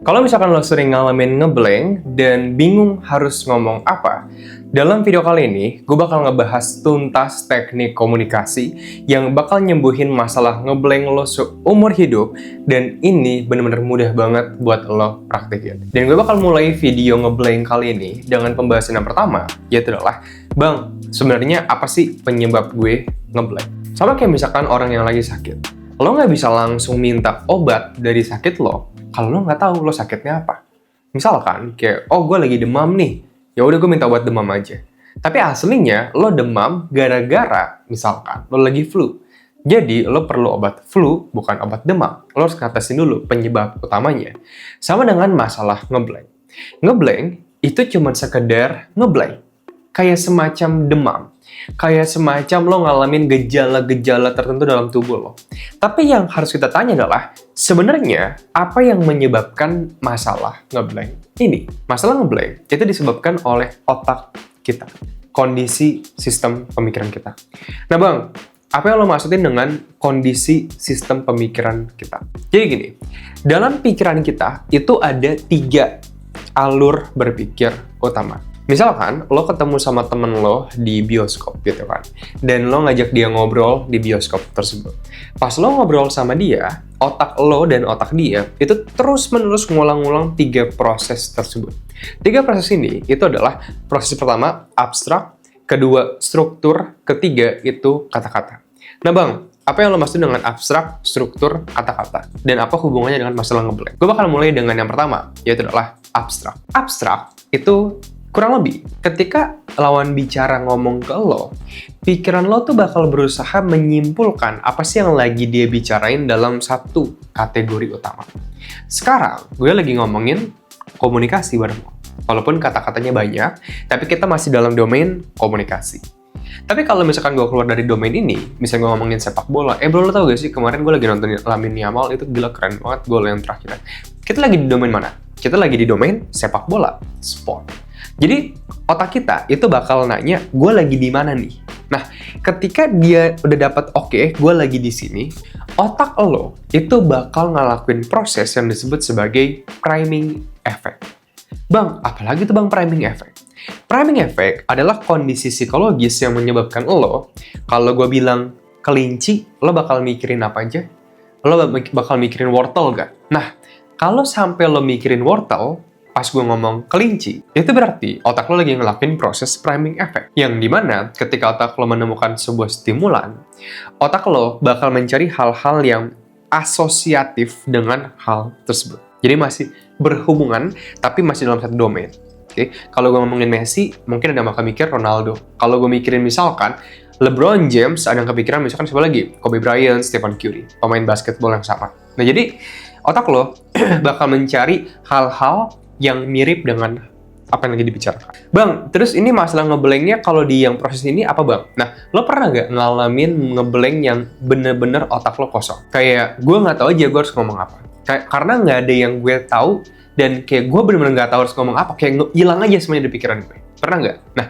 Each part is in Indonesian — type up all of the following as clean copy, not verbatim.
Kalau misalkan lo sering ngalamin ngeblank dan bingung harus ngomong apa, dalam video kali ini gue bakal ngebahas tuntas teknik komunikasi yang bakal nyembuhin masalah ngeblank lo seumur hidup, dan ini bener-bener mudah banget buat lo praktekin. Dan gue bakal mulai video ngeblank kali ini dengan pembahasan yang pertama, yaitu adalah, Bang, sebenarnya apa sih penyebab gue ngeblank? Sama kayak misalkan orang yang lagi sakit, lo nggak bisa langsung minta obat dari sakit lo kalau lo nggak tahu lo sakitnya apa. Misalkan kayak, oh gue lagi demam nih, ya udah gue minta obat demam aja. Tapi aslinya lo demam gara-gara misalkan lo lagi flu. Jadi lo perlu obat flu, bukan obat demam. Lo harus ngatasin dulu penyebab utamanya. Sama dengan masalah ngeblank. Ngeblank itu cuma sekedar ngeblank. Kayak semacam demam. Kayak semacam lo ngalamin gejala-gejala tertentu dalam tubuh lo. Tapi yang harus kita tanya adalah, sebenarnya apa yang menyebabkan masalah ngeblank ini? Masalah ngeblank itu disebabkan oleh otak kita, kondisi sistem pemikiran kita. Nah Bang, apa yang lo maksudin dengan kondisi sistem pemikiran kita? Jadi gini, dalam pikiran kita itu ada 3 alur berpikir utama. Misalkan, lo ketemu sama temen lo di bioskop gitu kan, dan lo ngajak dia ngobrol di bioskop tersebut. Pas lo ngobrol sama dia, otak lo dan otak dia itu terus-menerus ngulang-ngulang 3 proses tersebut. 3 proses ini itu adalah proses pertama, abstrak, kedua, struktur, ketiga, itu kata-kata. Nah Bang, apa yang lo maksud dengan abstrak, struktur, kata-kata? Dan apa hubungannya dengan masalah ngeblank? Gue bakal mulai dengan yang pertama, yaitu adalah abstrak. Abstrak itu kurang lebih, ketika lawan bicara ngomong ke lo, pikiran lo tuh bakal berusaha menyimpulkan apa sih yang lagi dia bicarain dalam satu kategori utama. Sekarang, gue lagi ngomongin komunikasi bareng lo. Walaupun kata-katanya banyak, tapi kita masih dalam domain komunikasi. Tapi kalau misalkan gue keluar dari domain ini, misalnya gue ngomongin sepak bola, bro, lo tau gak sih, kemarin gue lagi nonton Lamine Yamal, itu gila keren banget gol yang terakhir. Kita lagi di domain mana? Kita lagi di domain sepak bola, sport. Jadi otak kita itu bakal nanya, gue lagi di mana nih? Nah, ketika dia udah dapat oke, gue lagi di sini, otak lo itu bakal ngelakuin proses yang disebut sebagai priming effect. Bang, apalagi tuh Bang priming effect? Priming effect adalah kondisi psikologis yang menyebabkan lo, kalau gue bilang kelinci, lo bakal mikirin apa aja? Lo bakal mikirin wortel gak? Nah, kalau sampai lo mikirin wortel, pas gue ngomong kelinci, itu berarti otak lo lagi ngelakuin proses priming effect. Yang dimana ketika otak lo menemukan sebuah stimulan, otak lo bakal mencari hal-hal yang asosiatif dengan hal tersebut. Jadi masih berhubungan, tapi masih dalam satu domain. Oke, kalau gue ngomongin Messi, mungkin ada yang bakal mikir Ronaldo. Kalau gue mikirin misalkan LeBron James, ada yang kepikiran misalkan siapa lagi? Kobe Bryant, Stephen Curry, pemain basketball yang sama. Nah jadi, otak lo bakal mencari hal-hal yang mirip dengan apa yang lagi dibicarakan. Bang, terus ini masalah ngeblanknya kalau di yang proses ini apa Bang? Nah, lo pernah nggak ngalamin ngeblank yang bener-bener otak lo kosong? Kayak, gue nggak tahu aja gue harus ngomong apa. Kayak, karena nggak ada yang gue tahu, dan kayak gue bener-bener nggak tahu harus ngomong apa. Kayak hilang aja semuanya di pikiran gue. Pernah nggak? Nah,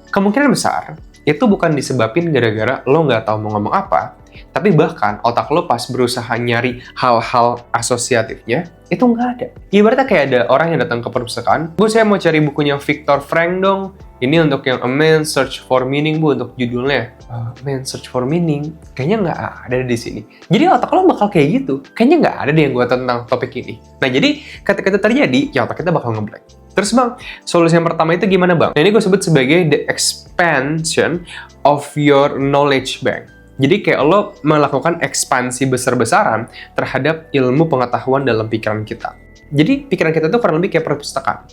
kemungkinan besar, itu bukan disebabin gara-gara lo nggak tahu mau ngomong apa, tapi bahkan otak lo pas berusaha nyari hal-hal asosiatifnya, itu nggak ada. Ibaratnya kayak ada orang yang datang ke perpustakaan, Bu, saya mau cari bukunya Viktor Frankl dong. Ini untuk yang A Man's Search for Meaning, Bu, untuk judulnya. A Man's Search for Meaning, kayaknya nggak ada di sini. Jadi otak lo bakal kayak gitu. Kayaknya nggak ada deh yang gue tentang topik ini. Nah, jadi ketika itu terjadi, ya otak kita bakal ngeblank. Terus Bang, solusi yang pertama itu gimana Bang? Nah, ini gue sebut sebagai the expansion of your knowledge bank. Jadi kayak lo melakukan ekspansi besar-besaran terhadap ilmu pengetahuan dalam pikiran kita. Jadi pikiran kita tuh kurang lebih kayak perpustakaan.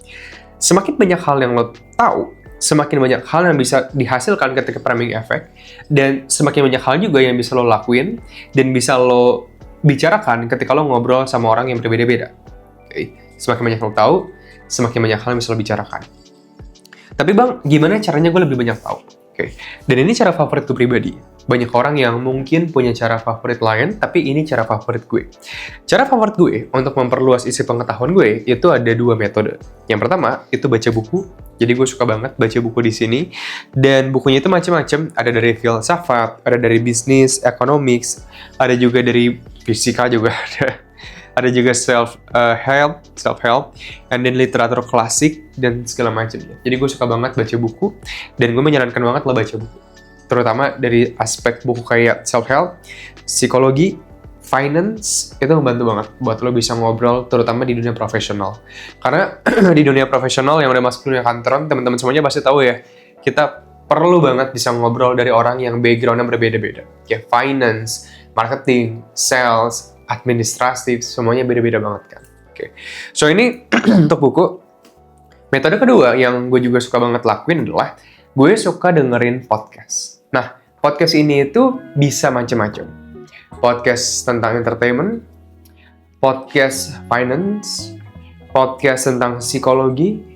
Semakin banyak hal yang lo tahu, semakin banyak hal yang bisa dihasilkan ketika priming effect, dan semakin banyak hal juga yang bisa lo lakuin dan bisa lo bicarakan ketika lo ngobrol sama orang yang berbeda-beda. Okay. Semakin banyak lo tahu, semakin banyak hal yang bisa lo bicarakan. Tapi Bang, gimana caranya gue lebih banyak tahu? Oke. Dan ini cara favorit gue pribadi. Banyak orang yang mungkin punya cara favorit lain, tapi ini cara favorit gue. Cara favorit gue untuk memperluas isi pengetahuan gue itu ada 2 metode. Yang pertama, itu baca buku. Jadi gue suka banget baca buku di sini. Dan bukunya itu macam-macam. Ada dari filsafat, ada dari bisnis, economics, ada juga dari fisika juga ada. ada juga self-help, and then literatur klasik, dan segala macamnya. Jadi gue suka banget baca buku, dan gue menyarankan banget lo baca buku. Terutama dari aspek buku kayak self-help, psikologi, finance, itu membantu banget buat lo bisa ngobrol, terutama di dunia profesional. Karena di dunia profesional yang udah masuk dunia kantoran, teman-teman semuanya pasti tahu ya, kita perlu banget bisa ngobrol dari orang yang background-nya berbeda-beda. Kayak finance, marketing, sales, administratif, semuanya beda-beda banget kan. Oke. So ini untuk buku. Metode kedua yang gue juga suka banget lakuin adalah gue suka dengerin podcast. Nah, podcast ini itu bisa macam-macam. Podcast tentang entertainment, podcast finance, podcast tentang psikologi,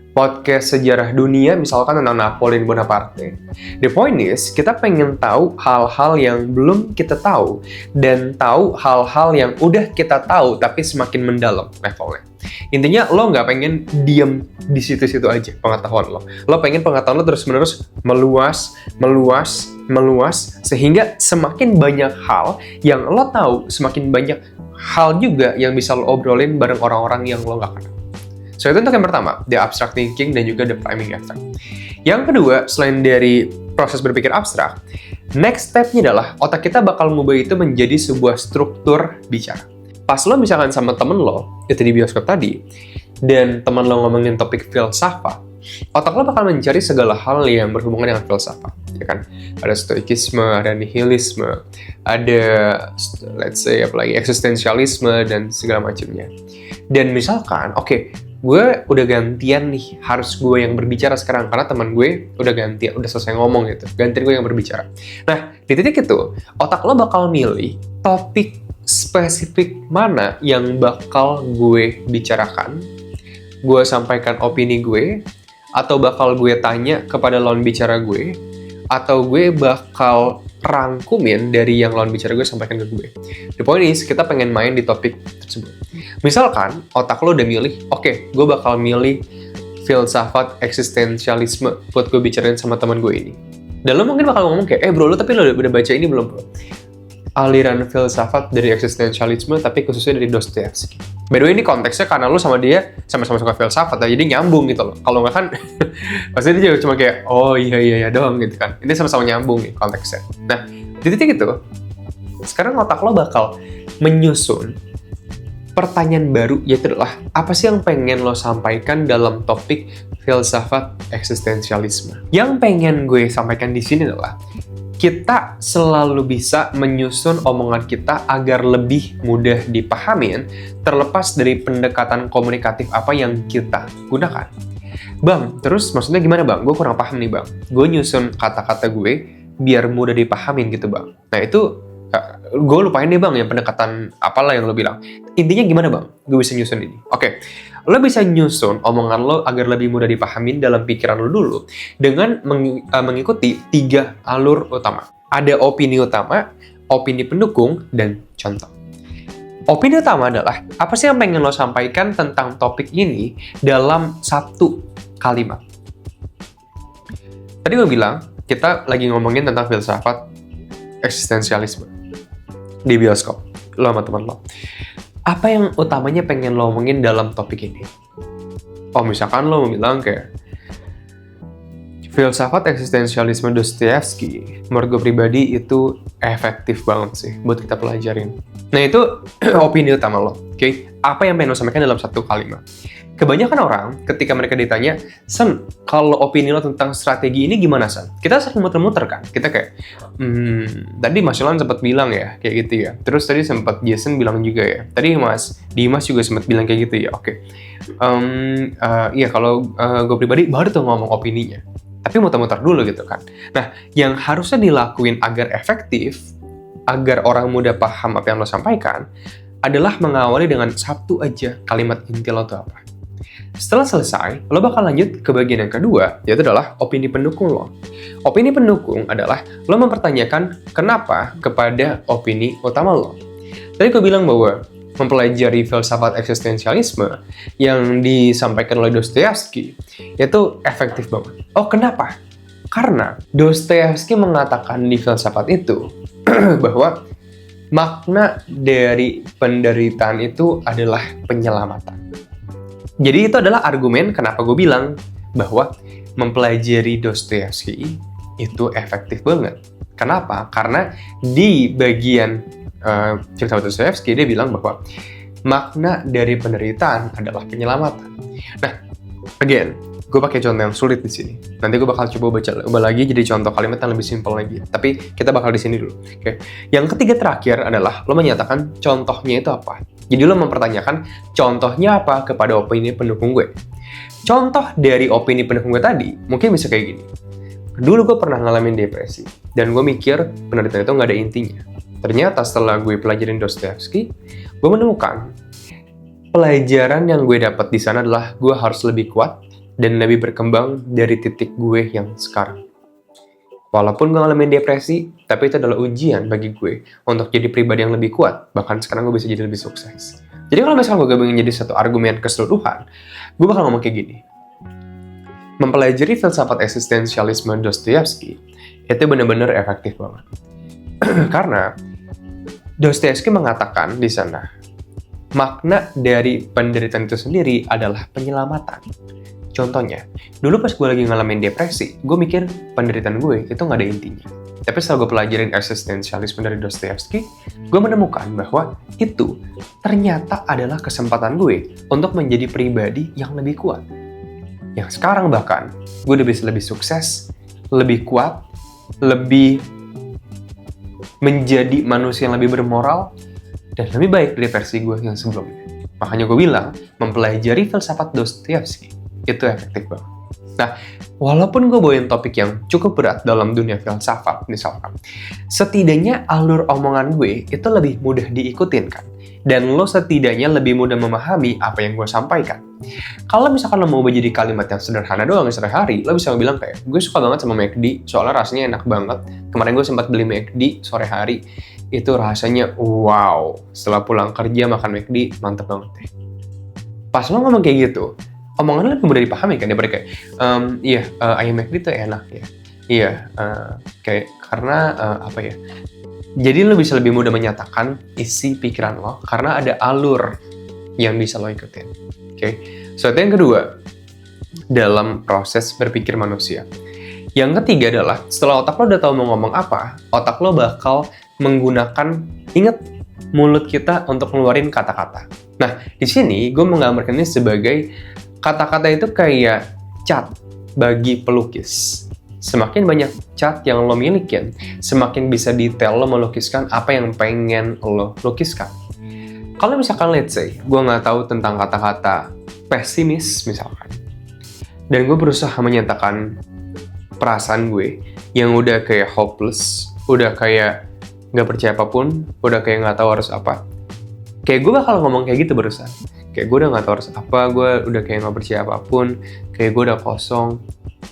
podcast sejarah dunia, misalkan tentang Napoleon Bonaparte. The point is, kita pengen tahu hal-hal yang belum kita tahu, dan tahu hal-hal yang udah kita tahu, tapi semakin mendalam levelnya. Intinya, lo nggak pengen diem di situ-situ aja pengetahuan lo. Lo pengen pengetahuan lo terus-menerus meluas, sehingga semakin banyak hal yang lo tahu, semakin banyak hal juga yang bisa lo obrolin bareng orang-orang yang lo nggak kenal. So, itu untuk yang pertama, the abstract thinking dan juga the priming effect. Yang kedua, selain dari proses berpikir abstrak, next step-nya adalah otak kita bakal mengubah itu menjadi sebuah struktur bicara. Pas lo misalkan sama temen lo, itu di bioskop tadi, dan temen lo ngomongin topik filsafat, otak lo bakal mencari segala hal yang berhubungan dengan filsafat, ya kan? Ada stoikisme, ada nihilisme, ada, let's say, apalagi eksistensialisme, dan segala macamnya. Dan misalkan, oke, gue udah gantian nih, harus gue yang berbicara sekarang, karena teman gue udah gantian, udah selesai ngomong gitu, gantian gue yang berbicara. Nah, di titik itu, otak lo bakal milih topik spesifik mana yang bakal gue bicarakan, gue sampaikan opini gue, atau bakal gue tanya kepada lawan bicara gue, atau gue bakal rangkumin dari yang lawan bicara gue sampaikan ke gue. The point is, kita pengen main di topik tersebut. Misalkan, otak lo udah milih, oke, gue bakal milih filsafat eksistensialisme buat gue bicarain sama teman gue ini. Dan lo mungkin bakal ngomong kayak, bro, lo tapi lo udah baca ini belum, bro? Aliran filsafat dari eksistensialisme, tapi khususnya dari Dostoyevsky. By the way, ini konteksnya karena lo sama dia sama-sama suka filsafat, jadi nyambung gitu loh. Kalau nggak kan, pasti dia cuma kayak, oh iya doang gitu kan. Ini sama-sama nyambung nih konteksnya. Nah, di titik itu, sekarang otak lo bakal menyusun pertanyaan baru, yaitu adalah, apa sih yang pengen lo sampaikan dalam topik filsafat eksistensialisme? Yang pengen gue sampaikan di sini adalah, kita selalu bisa menyusun omongan kita agar lebih mudah dipahamin, terlepas dari pendekatan komunikatif apa yang kita gunakan. Bang, terus maksudnya gimana bang? Gue kurang paham nih bang. Gue nyusun kata-kata gue biar mudah dipahamin gitu bang. Nah itu, gue lupain deh bang yang pendekatan apalah yang lo bilang. Intinya gimana bang? Gue bisa nyusun ini. Oke. Lo bisa nyusun omongan lo agar lebih mudah dipahamin dalam pikiran lo dulu dengan mengikuti 3 alur utama. Ada opini utama, opini pendukung, dan contoh. Opini utama adalah, apa sih yang pengen lo sampaikan tentang topik ini dalam 1 kalimat. Tadi gue bilang, kita lagi ngomongin tentang filsafat eksistensialisme di bioskop, lo sama teman lo. Apa yang utamanya pengen lo omongin dalam topik ini? Oh, misalkan lo mau bilang kayak filsafat eksistensialisme Dostoyevsky, menurut gue pribadi itu efektif banget sih buat kita pelajarin. Nah itu opini utama lo, oke? Apa yang pengen lo sampaikan dalam 1 kalimat? Kebanyakan orang, ketika mereka ditanya, Sen, kalau opini lo tentang strategi ini gimana, Sen? Kita sering muter-muter kan? Kita kayak, tadi Mas Yolan sempat bilang ya, kayak gitu ya. Terus tadi sempat Jason bilang juga ya. Tadi Mas Dimas juga sempat bilang kayak gitu ya, oke. Iya, kalau gue pribadi baru tuh ngomong opininya. Tapi muter-muter dulu gitu kan. Nah, yang harusnya dilakuin agar efektif, agar orang mudah paham apa yang lo sampaikan, adalah mengawali dengan 1 aja kalimat inti lo tuh apa. Setelah selesai, lo bakal lanjut ke bagian yang kedua, yaitu adalah opini pendukung lo. Opini pendukung adalah lo mempertanyakan kenapa kepada opini utama lo. Tadi gue bilang bahwa mempelajari filsafat eksistensialisme yang disampaikan oleh Dostoyevsky itu efektif banget. Oh, kenapa? Karena Dostoyevsky mengatakan di filsafat itu bahwa makna dari penderitaan itu adalah penyelamatan. Jadi itu adalah argumen kenapa gue bilang bahwa mempelajari Dostoyevsky itu efektif banget. Kenapa? Karena di bagian cerita Dostoyevsky dia bilang bahwa makna dari penderitaan adalah penyelamatan. Nah, again, gue pakai contoh yang sulit di sini. Nanti gue bakal coba baca lagi jadi contoh kalimat yang lebih simpel lagi. Tapi kita bakal di sini dulu. Oke. Yang ketiga terakhir adalah lo menyatakan contohnya itu apa. Jadi lo mempertanyakan contohnya apa kepada opini pendukung gue. Contoh dari opini pendukung gue tadi mungkin bisa kayak gini. Dulu gue pernah ngalamin depresi dan gue mikir penderitaan itu nggak ada intinya. Ternyata setelah gue pelajarin Dostoyevsky, gue menemukan pelajaran yang gue dapat di sana adalah gue harus lebih kuat dan lebih berkembang dari titik gue yang sekarang. Walaupun gue ngalamin depresi, tapi itu adalah ujian bagi gue untuk jadi pribadi yang lebih kuat. Bahkan sekarang gue bisa jadi lebih sukses. Jadi kalau misalnya gue gabungin jadi satu argumen keseluruhan, gue bakal ngomong kayak gini. Mempelajari filsafat eksistensialisme Dostoyevsky itu benar-benar efektif banget. Karena Dostoyevsky mengatakan di sana, makna dari penderitaan itu sendiri adalah penyelamatan. Contohnya, dulu pas gue lagi ngalamin depresi, gue mikir penderitaan gue itu nggak ada intinya. Tapi setelah gue pelajarin eksistensialisme dari Dostoyevsky, gue menemukan bahwa itu ternyata adalah kesempatan gue untuk menjadi pribadi yang lebih kuat. Yang sekarang bahkan, gue udah bisa lebih sukses, lebih kuat, lebih menjadi manusia yang lebih bermoral, dan lebih baik dari versi gue yang sebelumnya. Makanya gue bilang, mempelajari filsafat Dostoyevsky itu efektif banget. Nah, walaupun gue bawain topik yang cukup berat dalam dunia filsafat, misalkan, setidaknya alur omongan gue itu lebih mudah diikutin kan? Dan lo setidaknya lebih mudah memahami apa yang gue sampaikan. Kalau misalkan lo mau jadi kalimat yang sederhana doang sehari-hari, lo bisa bilang kayak, gue suka banget sama McD, soalnya rasanya enak banget. Kemarin gue sempat beli McD sore hari, itu rasanya wow. Setelah pulang kerja makan McD, mantep banget deh. Pas lo ngomong kayak gitu, omongannya lebih mudah dipahami kan, daripada kayak, ayam McD tuh enak ya. Iya, kayak karena apa ya? Jadi lo bisa lebih mudah menyatakan isi pikiran lo karena ada alur yang bisa lo ikutin. Oke. So, yang kedua dalam proses berpikir manusia. Yang ketiga adalah setelah otak lo udah tahu mau ngomong apa, otak lo bakal menggunakan, ingat, mulut kita untuk ngeluarin kata-kata. Nah, di sini gue menggambarkan ini sebagai kata-kata itu kayak cat bagi pelukis. Semakin banyak cat yang lo milikin, semakin bisa detail lo melukiskan apa yang pengen lo lukiskan. Kalau misalkan let's say, gue nggak tahu tentang kata-kata pesimis misalkan, dan gue berusaha menyatakan perasaan gue yang udah kayak hopeless, udah kayak nggak percaya apapun, udah kayak nggak tahu harus apa. Kayak gue bakal ngomong kayak gitu barusan. Kayak gue udah nggak tahu harus apa, gue udah kayak nggak percaya apapun, kayak gue udah kosong.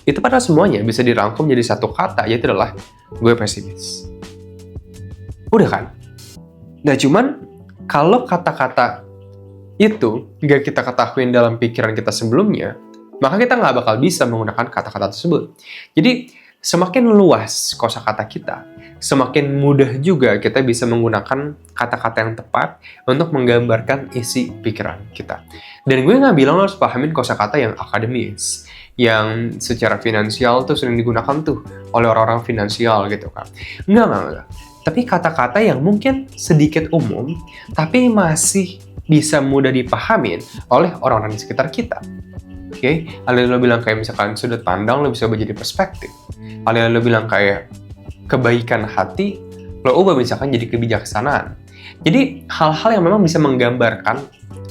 Itu padahal semuanya bisa dirangkum jadi satu kata, yaitu adalah gue pesimis. Udah kan? Nah cuman, kalau kata-kata itu nggak kita ketahuin dalam pikiran kita sebelumnya, maka kita nggak bakal bisa menggunakan kata-kata tersebut. Jadi, semakin luas kosakata kita, semakin mudah juga kita bisa menggunakan kata-kata yang tepat untuk menggambarkan isi pikiran kita. Dan gue nggak bilang lo harus pahamin kosakata yang akademis, yang secara finansial tuh sering digunakan tuh oleh orang-orang finansial gitu kan. Enggak. Tapi kata-kata yang mungkin sedikit umum, tapi masih bisa mudah dipahamin oleh orang-orang di sekitar kita. Oke, alias lo bilang kayak misalkan sudut pandang lo bisa menjadi perspektif. Alias lo bilang kayak kebaikan hati, lo ubah misalkan jadi kebijaksanaan. Jadi hal-hal yang memang bisa menggambarkan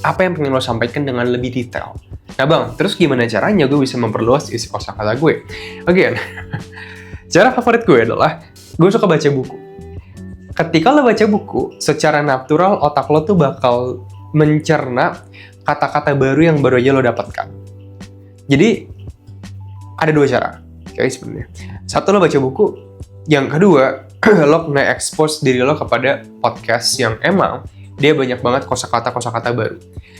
apa yang pengen lo sampaikan dengan lebih detail. Nah bang, terus gimana caranya gue bisa memperluas isi kosakata gue? Again, cara favorit gue adalah gue suka baca buku. Ketika lo baca buku, secara natural otak lo tuh bakal mencerna kata-kata baru yang baru aja lo dapatkan. Jadi, ada dua cara, sebenarnya. Satu, lo baca buku. Yang kedua, lo nge-expose diri lo kepada podcast yang emang dia banyak banget kosakata baru.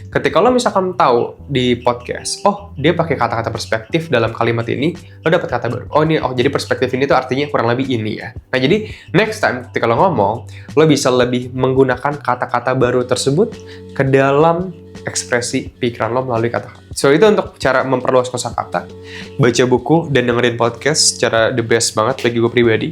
Ketika lo misalkan tahu di podcast, oh dia pakai kata-kata perspektif dalam kalimat ini, lo dapat kata baru. Jadi perspektif ini tuh artinya kurang lebih ini ya. Nah jadi next time ketika lo ngomong, lo bisa lebih menggunakan kata-kata baru tersebut ke dalam ekspresi pikiran lo melalui kata-kata. So itu untuk cara memperluas kosakata. Baca buku dan dengerin podcast secara the best banget bagi gue pribadi.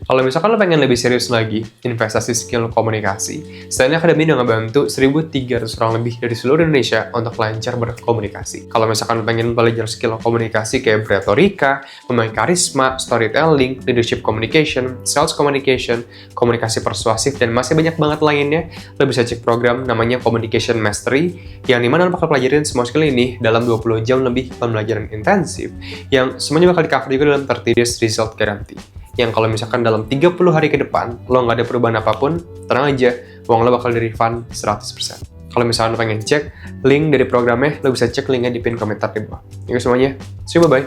Kalau misalkan lo pengen lebih serius lagi investasi skill komunikasi, Stanley Academy udah ngebantu 1.300 orang lebih dari seluruh Indonesia untuk lancar berkomunikasi. Kalau misalkan lo pengen belajar skill komunikasi kayak retorika, memain karisma, storytelling, leadership communication, sales communication, komunikasi persuasif, dan masih banyak banget lainnya, lo bisa cek program namanya Communication Mastery, yang dimana lo bakal pelajarin semua skill ini dalam 20 jam lebih pembelajaran intensif, yang semuanya bakal di-cover juga dalam 30 days result guarantee. Yang kalau misalkan dalam 30 hari ke depan, lo nggak ada perubahan apapun, tenang aja, uang lo bakal di-refund 100%. Kalau misalkan lo pengen cek link dari programnya, lo bisa cek linknya di pin komentar di bawah. Yuk semuanya, see you, bye-bye.